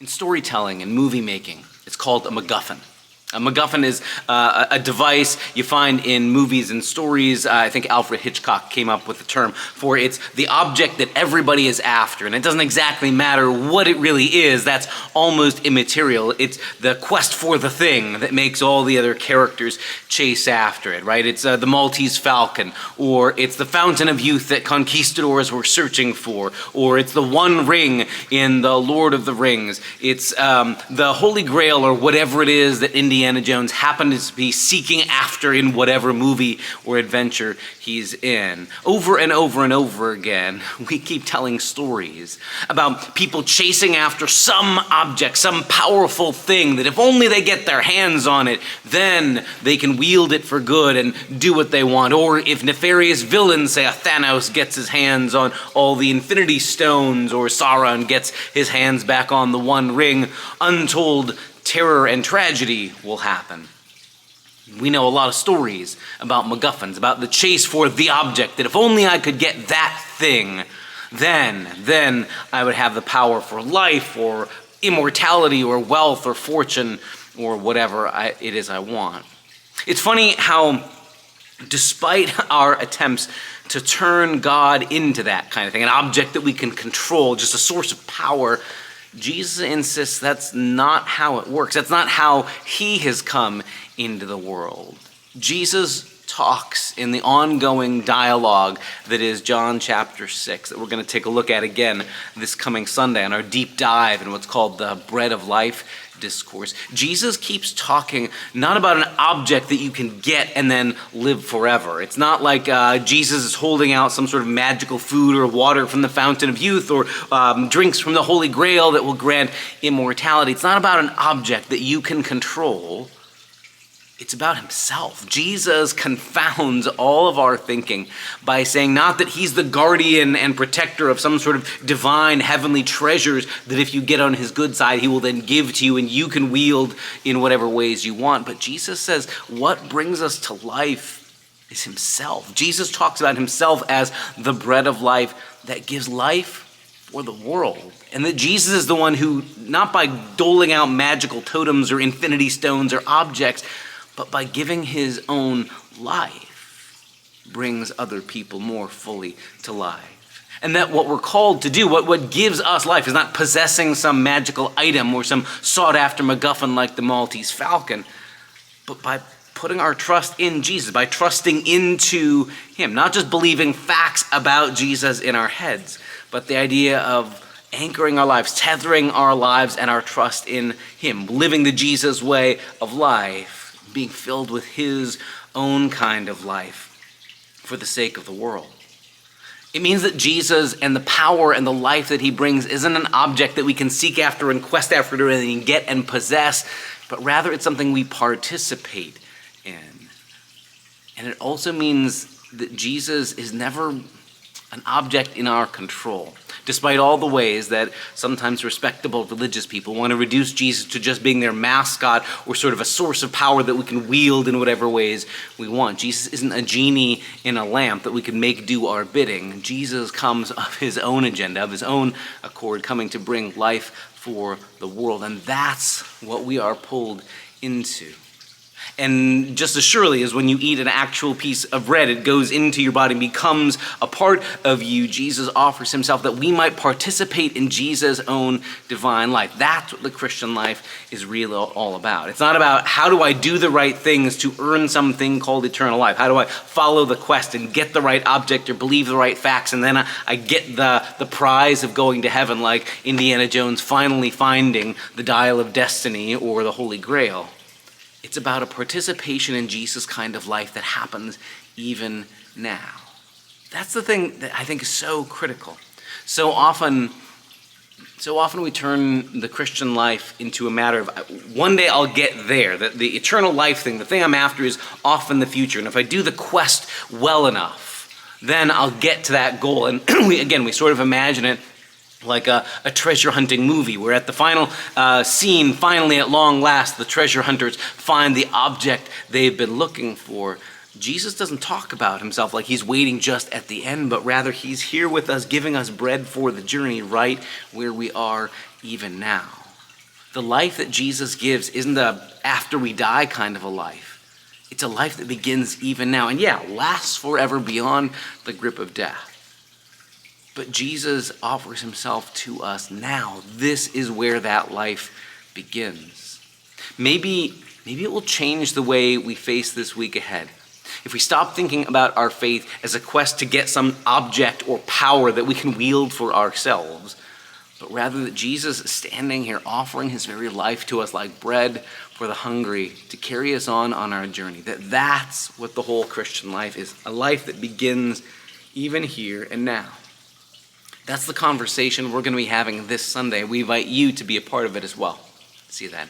In storytelling and movie making, it's called a MacGuffin. A MacGuffin is a device you find in movies and stories. I think Alfred Hitchcock came up with the term for it's the object that everybody is after. And it doesn't exactly matter what it really is. That's almost immaterial. It's the quest for the thing that makes all the other characters chase after it, right? It's the Maltese Falcon, or it's the fountain of youth that conquistadors were searching for, or it's the one ring in the Lord of the Rings. It's the Holy Grail, or whatever it is that Indiana Jones happened to be seeking after in whatever movie or adventure he's in. Over and over and over again, we keep telling stories about people chasing after some object, some powerful thing that if only they get their hands on it, then they can wield it for good and do what they want. Or if nefarious villains, say a Thanos, gets his hands on all the Infinity Stones, or Sauron gets his hands back on the One Ring, untold terror and tragedy will happen. We know a lot of stories about MacGuffins, about the chase for the object, that if only I could get that thing, then I would have the power for life, or immortality, or wealth, or fortune, or whatever it is I want. It's funny how, despite our attempts to turn God into that kind of thing, an object that we can control, just a source of power, Jesus insists that's not how it works. That's not how he has come into the world. Jesus talks in the ongoing dialogue that is John chapter 6, that we're going to take a look at again this coming Sunday on our deep dive in what's called the Bread of Life discourse. Jesus keeps talking not about an object that you can get and then live forever. It's not like Jesus is holding out some sort of magical food or water from the fountain of youth, or drinks from the Holy Grail that will grant immortality. It's not about an object that you can control. It's about himself. Jesus confounds all of our thinking by saying not that he's the guardian and protector of some sort of divine heavenly treasures that if you get on his good side, he will then give to you and you can wield in whatever ways you want. But Jesus says what brings us to life is himself. Jesus talks about himself as the bread of life that gives life for the world. And that Jesus is the one who, not by doling out magical totems or infinity stones or objects, but by giving his own life, brings other people more fully to life. And that what we're called to do, what gives us life, is not possessing some magical item or some sought-after MacGuffin like the Maltese Falcon, but by putting our trust in Jesus, by trusting into him, not just believing facts about Jesus in our heads, but the idea of anchoring our lives, tethering our lives and our trust in him, living the Jesus way of life, being filled with his own kind of life for the sake of the world. It means that Jesus and the power and the life that he brings isn't an object that we can seek after and quest after and get and possess, but rather it's something we participate in. And it also means that Jesus is never an object in our control. Despite all the ways that sometimes respectable religious people want to reduce Jesus to just being their mascot or sort of a source of power that we can wield in whatever ways we want. Jesus isn't a genie in a lamp that we can make do our bidding. Jesus comes of his own agenda, of his own accord, coming to bring life for the world. And that's what we are pulled into. And just as surely as when you eat an actual piece of bread, it goes into your body and becomes a part of you, Jesus offers himself that we might participate in Jesus' own divine life. That's what the Christian life is really all about. It's not about how do I do the right things to earn something called eternal life? How do I follow the quest and get the right object or believe the right facts, and then I get the prize of going to heaven, like Indiana Jones finally finding the dial of destiny or the Holy Grail. It's about a participation in Jesus' kind of life that happens even now. That's the thing that I think is so critical. So often we turn the Christian life into a matter of one day I'll get there. The eternal life thing, the thing I'm after is off in the future. And if I do the quest well enough, then I'll get to that goal. And we sort of imagine it like a treasure hunting movie where at the final scene, finally at long last, the treasure hunters find the object they've been looking for. Jesus doesn't talk about himself like he's waiting just at the end, but rather he's here with us, giving us bread for the journey right where we are even now. The life that Jesus gives isn't a after we die kind of a life. It's a life that begins even now and lasts forever beyond the grip of death. But Jesus offers himself to us now. This is where that life begins. Maybe it will change the way we face this week ahead. If we stop thinking about our faith as a quest to get some object or power that we can wield for ourselves, but rather that Jesus is standing here offering his very life to us like bread for the hungry to carry us on our journey. That's what the whole Christian life is, a life that begins even here and now. That's the conversation we're going to be having this Sunday. We invite you to be a part of it as well. See you then.